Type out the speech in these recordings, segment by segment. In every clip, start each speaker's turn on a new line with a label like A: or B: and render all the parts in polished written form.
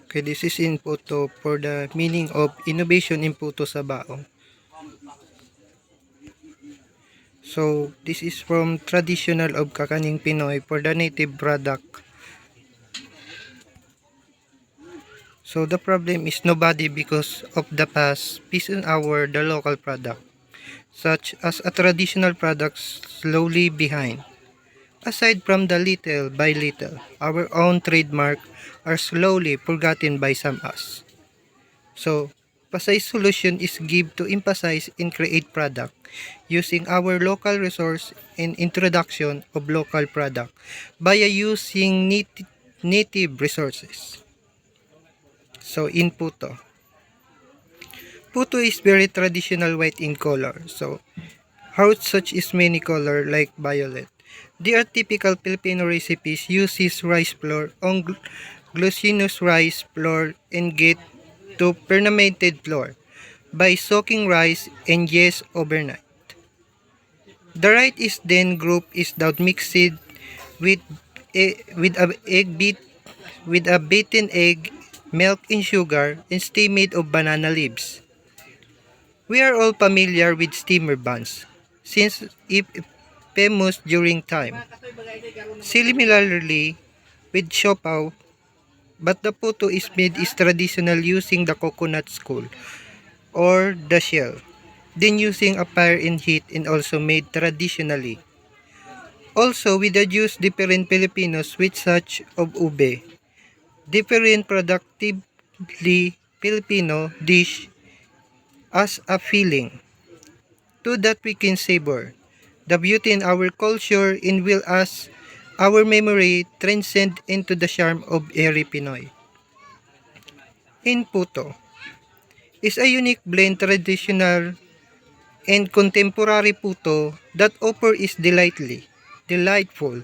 A: Okay, this is in photo for the meaning of innovation in puto sa baong. So, this is from traditional of Kakaning Pinoy for the native product. So, the problem is nobody because of the past piece in our the local product, such as a traditional product slowly behind. Aside from the little by little, our own trademark are slowly forgotten by some us. So, Pasay solution is give to emphasize and create product using our local resource and introduction of local product by using native resources. So, in Puto. Puto is very traditional white in color. So, how such is many color like violet. They are typical Filipino recipes uses rice flour on glutinous rice flour and get to fermented flour by soaking rice and yeast overnight. The rice is then grouped is down mixed with with a beaten egg, milk and sugar and steam made of banana leaves. We are all familiar with steamer buns since it famous during time. Similarly with siopaw, but the puto is made is traditional using the coconut skull or the shell. Then using a fire and heat and also made traditionally. Also, we deduce different Filipinos with such of ube. Different productively Filipino dish as a feeling. To that we can savor. The beauty in our culture in will us our memory transcend into the charm of every Pinoy. In Puto is a unique blend traditional and contemporary puto that offer is delightful,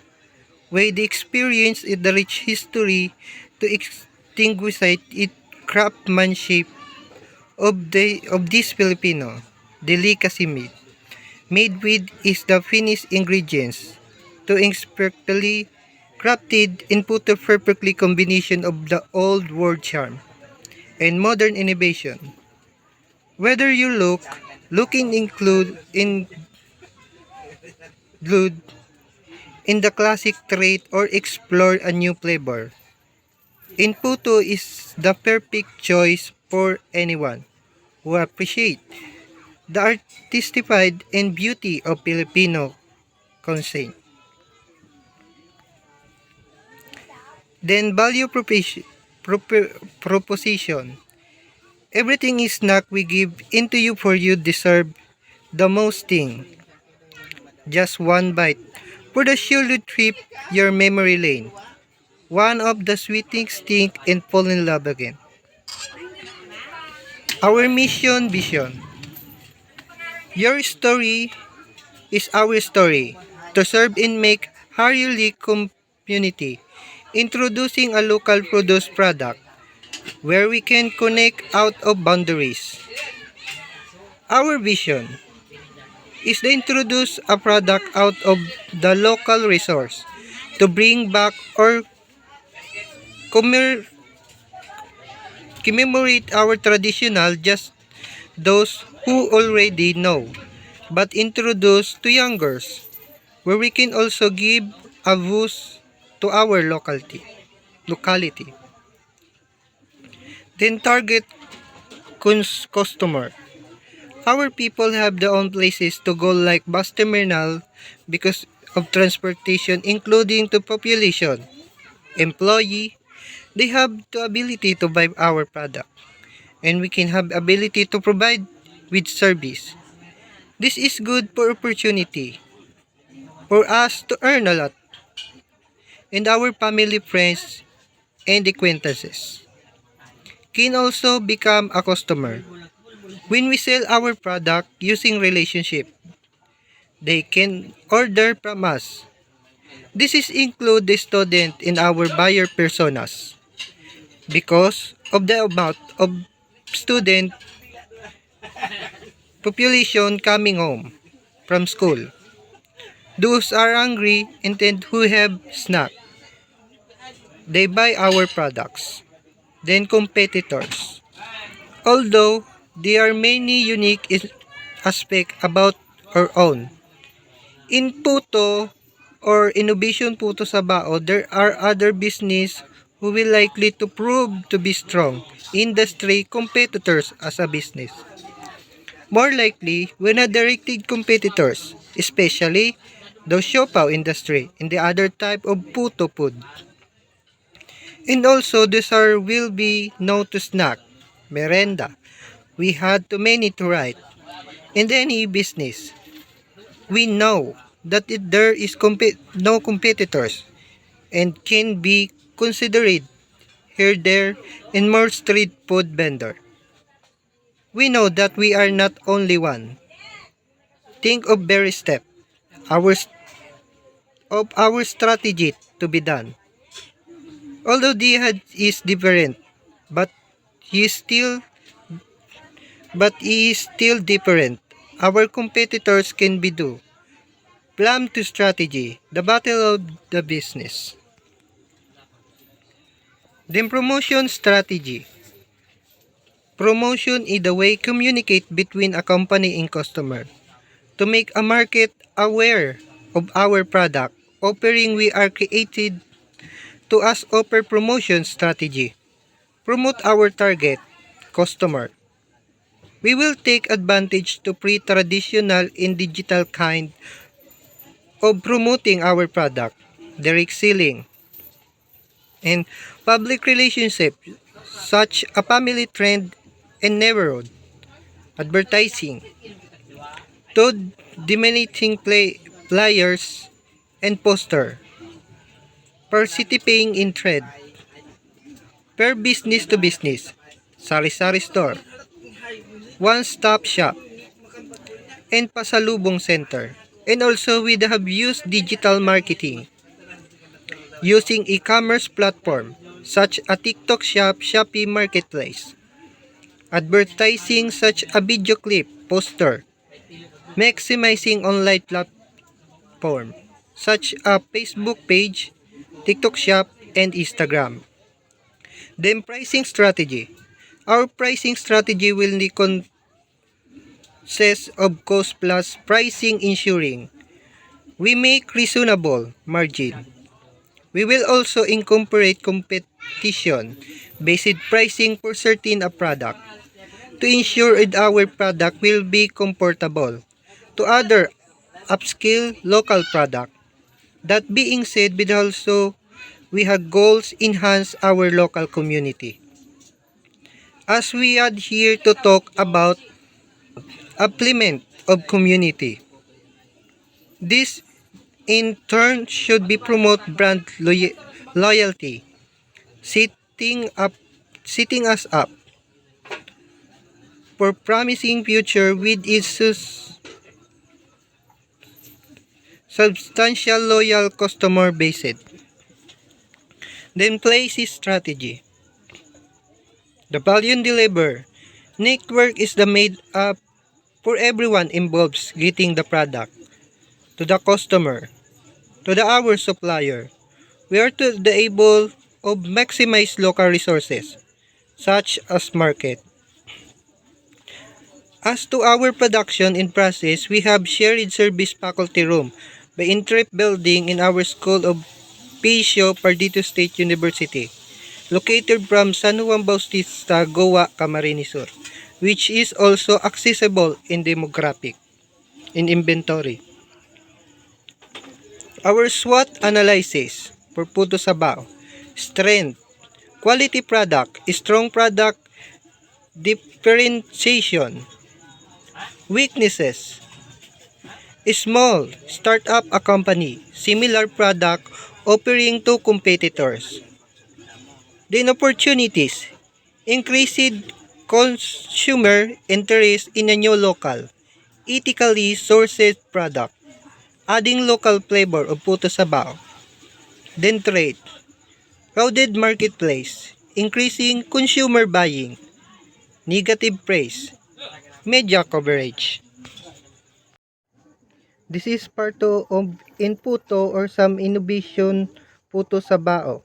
A: where the experience is the rich history to extinguish it craftsmanship of this Filipino delicacy meat. Made with is the finished ingredients to expertly crafted and put a perfectly combination of the old world charm and modern innovation. Whether you looking include in the classic trait or explore a new flavor. In Puto is the perfect choice for anyone who appreciate the artistified and beauty of Filipino cuisine. Then value proposition. Everything is snack we give into you for you deserve the most thing. Just one bite. For the surely trip your memory lane. One of the sweetest thing and fall in love again. Our mission vision. Your story is our story. To serve and make Haruli community. Introducing a local produce product where we can connect out of boundaries. Our vision is to introduce a product out of the local resource to bring back or commem- commemorate our traditional just those who already know but introduce to youngers where we can also give a voice to our locality. Then target customer. Our people have their own places to go like bus terminal because of transportation including to population. Employee, they have the ability to buy our product and we can have ability to provide with service. This is good for opportunity for us to earn a lot and our family, friends, and acquaintances can also become a customer. When we sell our product using relationship, they can order from us. This is include the student in our buyer personas because of the amount of student population coming home from school. Those are hungry and then who have snack. They buy our products. Then competitors. Although there are many unique aspects about our own. In Puto or Innovation Puto sa Bao, there are other business who will likely to prove to be strong industry competitors as a business. More likely, when a directed competitors, especially the siopaw industry and the other type of puto food. And also, these are will be no to snack, merenda. We had too many to write. In any business, we know that there is no competitors and can be considered here, there, and more street food vendor. We know that we are not only one. Think of very step, our our strategy to be done. Although the had is different, but he is still he is still different. Our competitors can be do. Plan to strategy, the battle of the business. Then promotion strategy. Promotion is the way communicate between a company and customer to make a market aware of our product. Offering we are created to us offer promotion strategy. Promote our target customer. We will take advantage to pre-traditional and digital kind of promoting our product, direct selling, and public relationship such a family trend and neighborhood advertising to dominating flyers and poster participating in trade per business to business sari-sari store one-stop shop and pasalubong center. And also we have used digital marketing using e-commerce platform such as TikTok Shop, Shopee Marketplace. Advertising such a video clip, poster, maximizing online platform such a Facebook page, TikTok Shop, and Instagram. Then pricing strategy. Our pricing strategy will consist of cost plus pricing ensuring we make reasonable margin. We will also incorporate competition based pricing for certain a product to ensure that our product will be comfortable to other upscale local product. That being said, we also we have goals enhance our local community. As we are here to talk about upliftment of community. This in turn should be promote brand loyalty, setting up setting us up for promising future with its substantial loyal customer base. Then place strategy. The value deliver network is the made up for everyone involved getting the product to the customer, to the our supplier. We are to the able of maximize local resources such as market. As to our production in process, we have shared service faculty room by Intrep building in our School of Pisio Pardito State University, located from San Juan Bautista, Goa, Camarines Sur, which is also accessible in demographic, in inventory. Our SWOT analysis for Puto Sabaw, strength, quality product, strong product differentiation, weaknesses, small, start-up a company, similar product offering to competitors. Then opportunities, increased consumer interest in a new local, ethically sourced product, adding local flavor of Puto Sabaw. Then trade, crowded marketplace, increasing consumer buying, negative praise, media coverage. This is part of Inputo or some innovation Puto Sabao.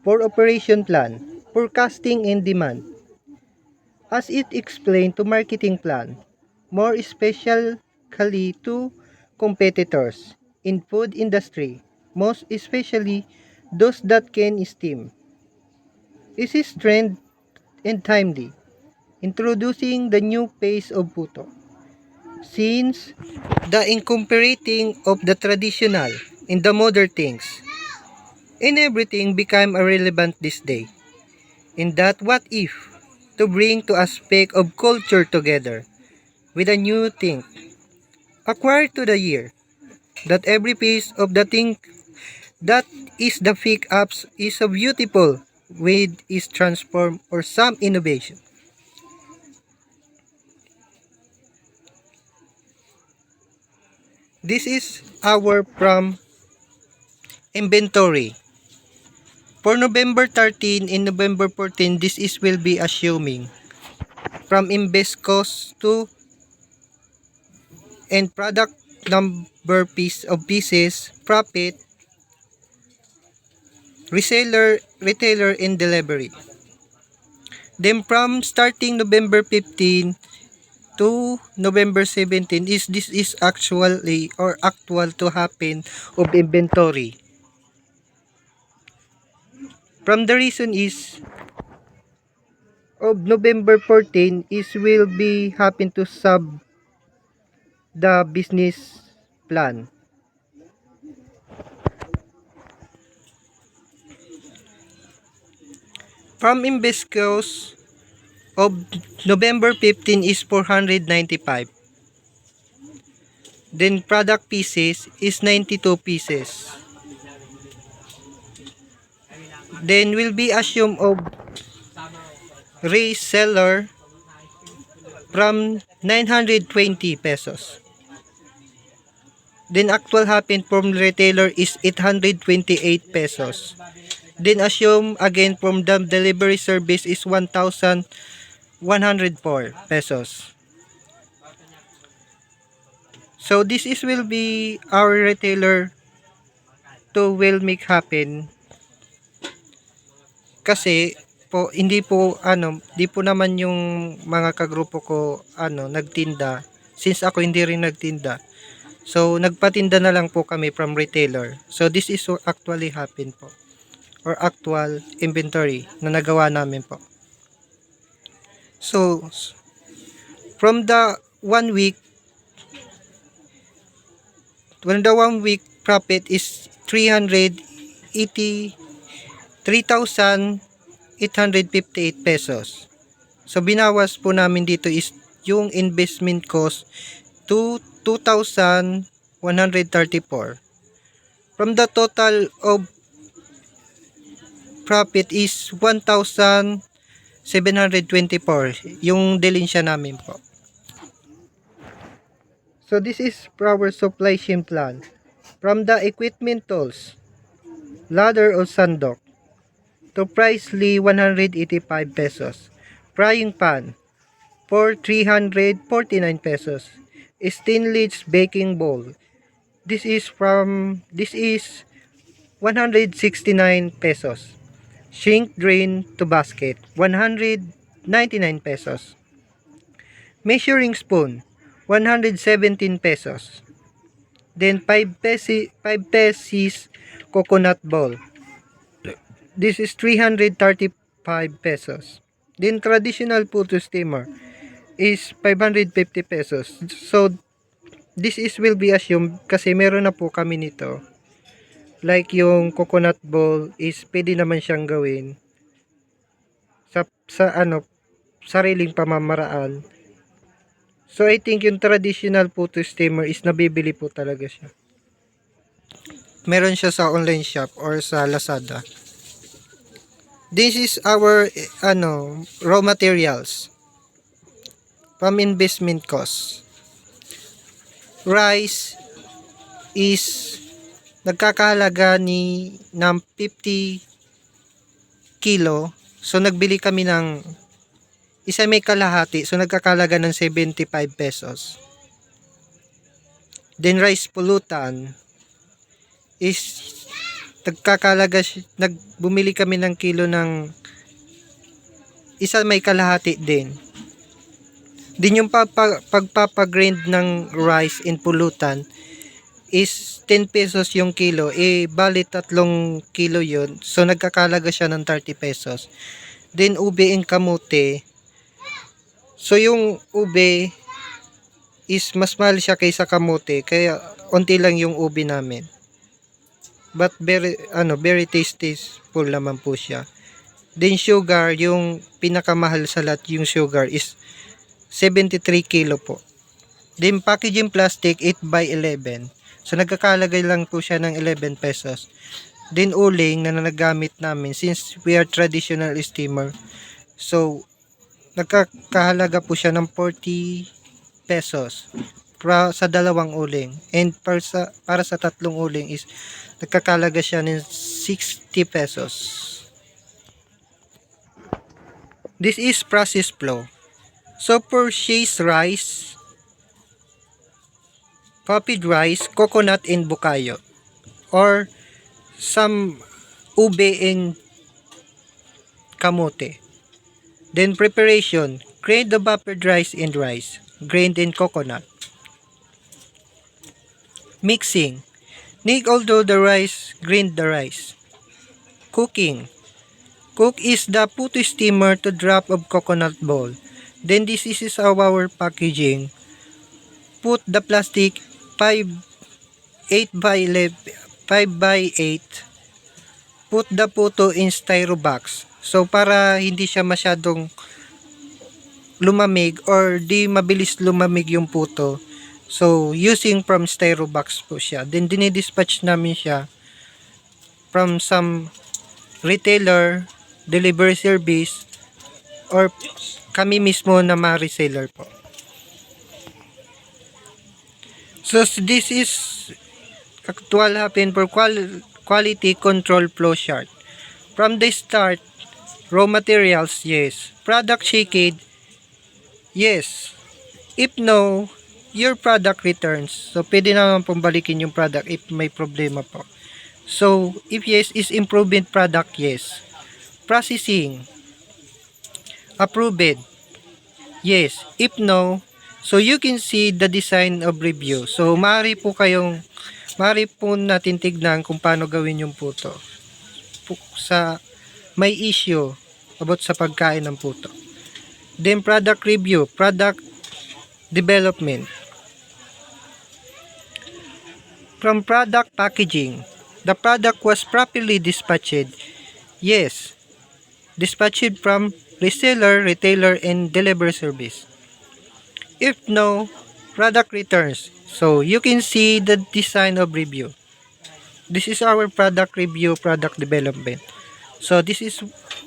A: For operation plan, forecasting and demand. As it explained to marketing plan, more especially to competitors in food industry, most especially those that can steam. This is trend and timely, introducing the new pace of puto. Since the incorporating of the traditional in the modern things, and everything became irrelevant this day. In that what if, to bring to aspect of culture together with a new thing, acquired to the year, that every piece of the thing that is the pick ups is so beautiful with is transformed or some innovation. This is our from inventory. For November 13 and November 14, this is will be assuming from invest cost to and product number piece of pieces, profit, reseller, retailer, and delivery. Then from starting November 15 to November 17 is this is actually or actual to happen of inventory. From the reason is of November 14 is will be happen to sub the business plan. From invest cost of November 15 is 495. Then product pieces is 92 pieces. Then will be assumed of reseller from 920 pesos. Then actual happen from retailer is 828 pesos. Then assume again from the delivery service is 1,104 pesos. So this is will be our retailer to will make happen kasi po hindi po di po naman yung mga kagrupo ko nagtinda, since ako hindi rin nagtinda. So nagpatinda na lang po kami from retailer. So this is what actually happen po or actual inventory na nagawa namin po. So from the 1 week, when the 1 week profit is 383,858 pesos. So binawas po namin dito is yung investment cost to 2,134. From the total of profit is 1,724 yung delinsya namin po. So this is our supply chain plan. From the equipment tools, ladder or sandok, to pricely 185 pesos. Frying pan for 349 pesos. Stainless baking bowl. This is 169 pesos. Sink drain to basket 199 pesos. Measuring spoon 117 pesos. Then 5 pesos coconut bowl. This is 335 pesos. Then traditional photo steamer is 550 pesos. So this is will be assumed kasi meron na po kami nito. Like yung coconut bowl is pwede naman siyang gawin sa sariling pamamaraan. So I think yung traditional photo steamer is nabibili po talaga siya. Meron siya sa online shop or sa Lazada. This is our raw materials from investment cost. Rice is nagkakahalaga ng 50 kilo. So nagbili kami ng isa may kalahati, so nagkakalaga ng 75 pesos. Then rice pulutan is Bumili kami ng kilo ng isa may kalahati din. Din yung pagpapagrind ng rice in pulutan is 10 pesos yung kilo. Bali 3 kilo yun. So nagkakalaga siya ng 30 pesos. Then ube and kamote. So yung ube is mas mahal siya kaysa kamote. Kaya onti lang yung ube namin. But very tasteful naman po siya. Then sugar, yung pinakamahal sa lahat yung sugar is 73 kilo po. Then packaging plastic 8 by 11. So nagkakalagay lang po siya ng 11 pesos. Then uling na nagagamit namin since we are traditional steamer. So nagkakahalaga po siya ng 40 pesos sa dalawang uling. And para sa tatlong uling is nagkakalaga siya ng 60 pesos. This is process flow. So purchase rice, copied rice, coconut and bukayo, or some ube and kamote. Then preparation, grate the buffered rice and rice, grained and coconut. Mixing, knead although the rice, grind the rice. Cooking, cook is the put to steamer to drop of coconut bowl. Then this is our packaging. Put the plastic 8 by 8. Put the puto in styro box. So para hindi siya masyadong lumamig or di mabilis lumamig yung puto. So using from styro box po siya. Then dinidispatch namin siya from some retailer, delivery service, or kami mismo na mga reseller po. So this is actual happen for quality control flow chart. From the start, raw materials, yes. Product shaked, yes. If no, your product returns. So pwede naman pong balikin yung product if may problema po. So if yes, is improvement product, yes. Processing, approved, yes. If no, so you can see the design of review. So maaari po natin tignan kung paano gawin yung puto sa may issue about sa pagkain ng puto. Then product review, product development. From product packaging, the product was properly dispatched, yes. Dispatched from reseller, retailer, and delivery service. If no, product returns. So you can see the design of review. This is our product review, product development. So this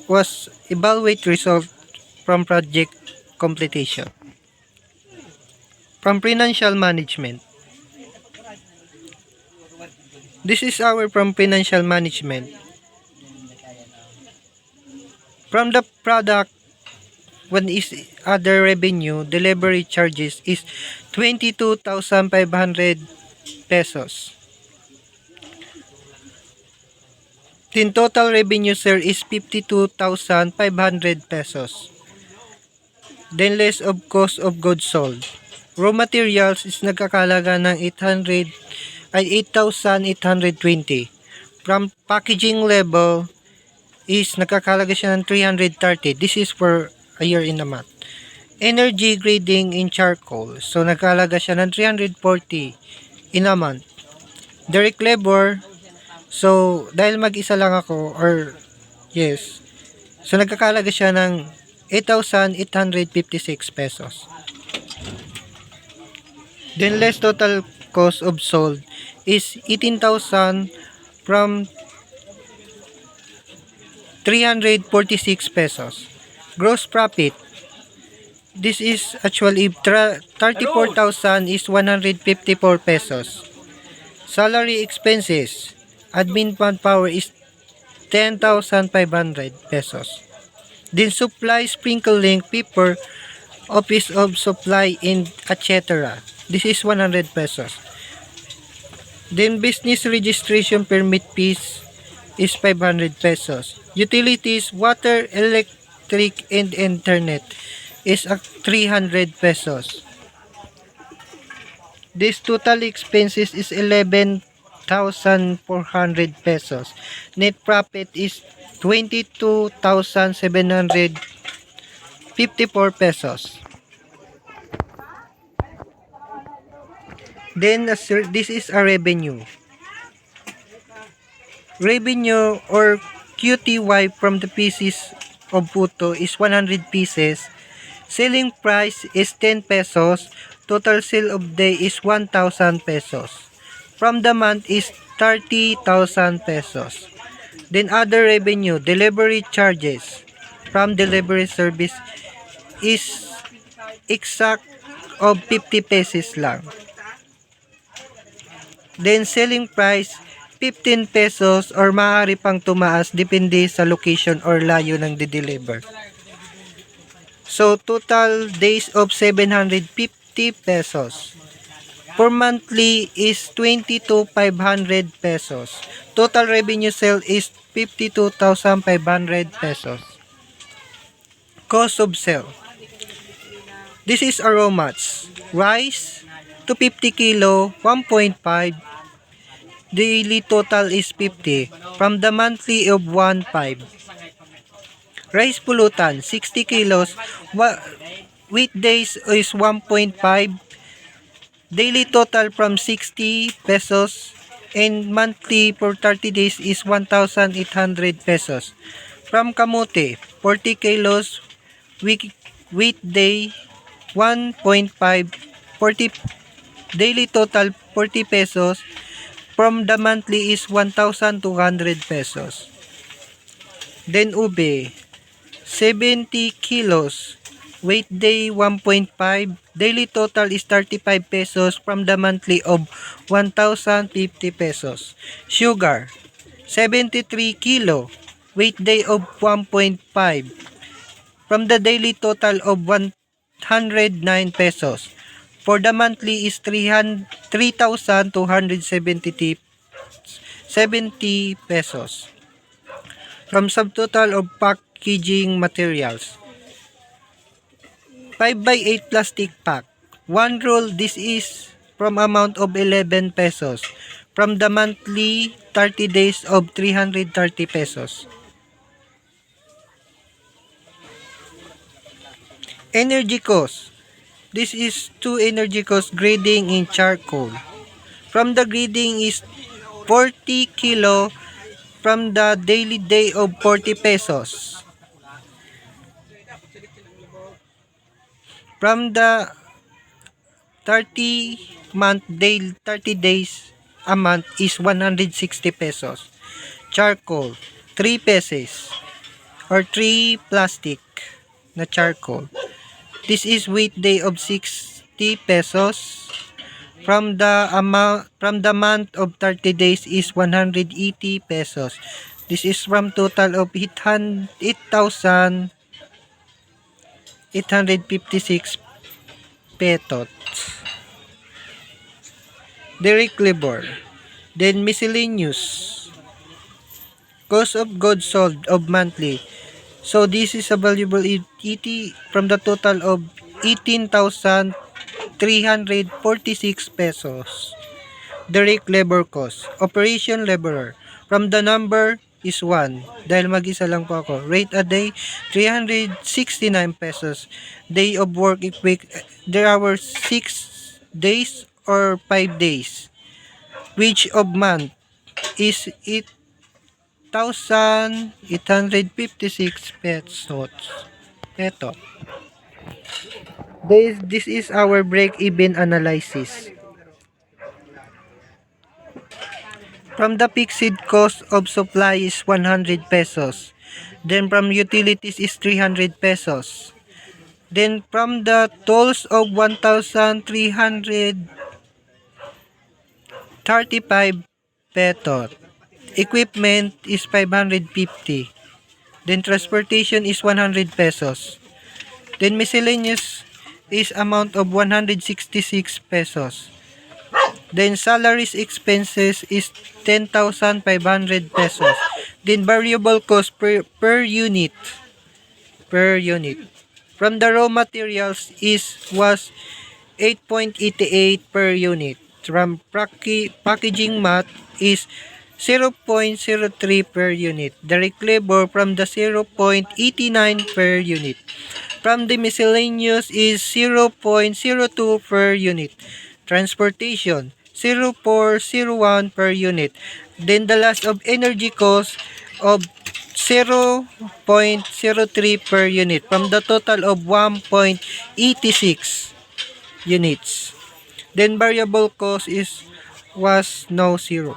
A: was evaluate result from project completion. From financial management. This is our from financial management. From the product, when is other revenue, delivery charges is 22,500 pesos. Then total revenue, sir, is 52,500 pesos. Then less of cost of goods sold. Raw materials is nagkakalaga ng 8,820. From packaging level is nagkakalaga siya ng 330. This is for a year in a month. Energy grading in charcoal. So nagkakalaga siya ng 340 in a month. Direct labor. So dahil mag-isa lang ako or yes. So nagkakalaga siya ng 8,856 pesos. Then less total cost of sold is 18,000 from 346 pesos. Gross profit. This is actually 34,000 is 154 pesos. Salary expenses. Admin manpower is 10,500 pesos. Then supply, sprinkle link, paper, office of supply, and etc. This is 100 pesos. Then business registration permit fees is 500 pesos. Utilities, water, electric, and internet is 300 pesos. This total expenses is 11,400 pesos. Net profit is 22,754 pesos. Then this is a revenue. Revenue or QTY from the pieces of Puto is 100 pieces. Selling price is 10 pesos. Total sale of day is 1,000 pesos. From the month is 30,000 pesos. Then other revenue, delivery charges from delivery service is exact of 50 pesos lang. Then selling price 15 pesos or maaari pang tumaas depende sa location or layo ng di-deliver. So total days of 750 pesos. For monthly is 22,500 pesos. Total revenue sale is 52,500 pesos. Cost of sale. This is aromas. Rice, 250 kilo, 1.5. Daily total is 50. From the monthly of 1.5. Rice pulutan, 60 kilos. Weekdays is 1.5. Daily total from 60 pesos. And monthly for 30 days is 1,800 pesos. From kamote, 40 kilos. Weekday, 1.5. 40 daily total 40 pesos. From the monthly is 1,200 pesos. Then ube, 70 kilos. Weekday 1.5. Daily total is 35 pesos from the monthly of 1,050 pesos. Sugar, 73 kilo. Weekday of 1.5. From the daily total of 109 pesos. For the monthly is 3,270 pesos. From subtotal of packaging materials, 5 by 8 plastic pack. 1 roll, this is from amount of 11 pesos. From the monthly 30 days of 330 pesos. Energy cost. This is 2 energy cost grading in charcoal. From the grading is 40 kilo from the daily day of 40 pesos. From the 30 days a month is 160 pesos. Charcoal, 3 pesos or 3 plastic na charcoal. This is weekday of 60 pesos. From the month of 30 days is 180 pesos. This is from total of 8,856 pesos. Direct labor. Then miscellaneous. Cost of goods sold of monthly. So this is a valuable 80 from the total of 18,346 pesos. Direct labor cost. Operation laborer. From the number is 1. Dahil mag-isa lang po ako. Rate a day, 369 pesos. Day of work if week, there are 6 days or 5 days. Wage of month is 8,856 pesos. Ito. This is our break-even analysis. From the fixed cost of supply is 100 pesos. Then from utilities is 300 pesos. Then from the tolls of 1,335 pesos. Equipment is 550. Then transportation is 100 pesos. Then miscellaneous is amount of 166 pesos. Then salaries expenses is 10,500 pesos. Then variable cost per unit. From the raw materials was 8.88 per unit. From packaging mat is 0.03 per unit. Direct labor from the 0.89 per unit. From the miscellaneous is 0.02 per unit. Transportation 0.01 per unit. Then the last of energy cost of 0.03 per unit from the total of 1.86 units. Then variable cost was now 0.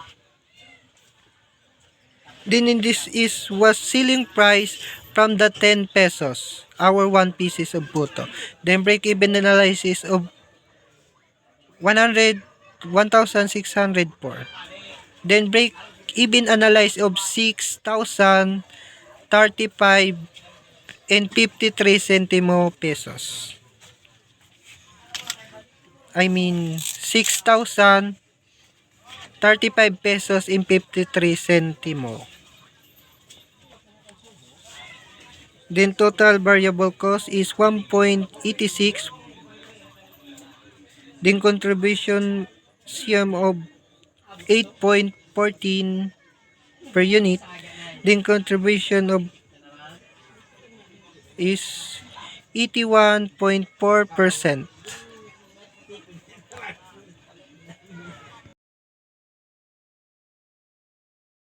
A: Then in this was selling price from the 10 pesos, our 1 pieces of puto. Then break-even analysis of 1,604. Then break-even analysis of 6,035 and 53 centimo pesos. I mean 6,035 pesos and 53 centimo. Then total variable cost is 1.86. Then contribution sum of 8.14 per unit. Then contribution of is 81.4%.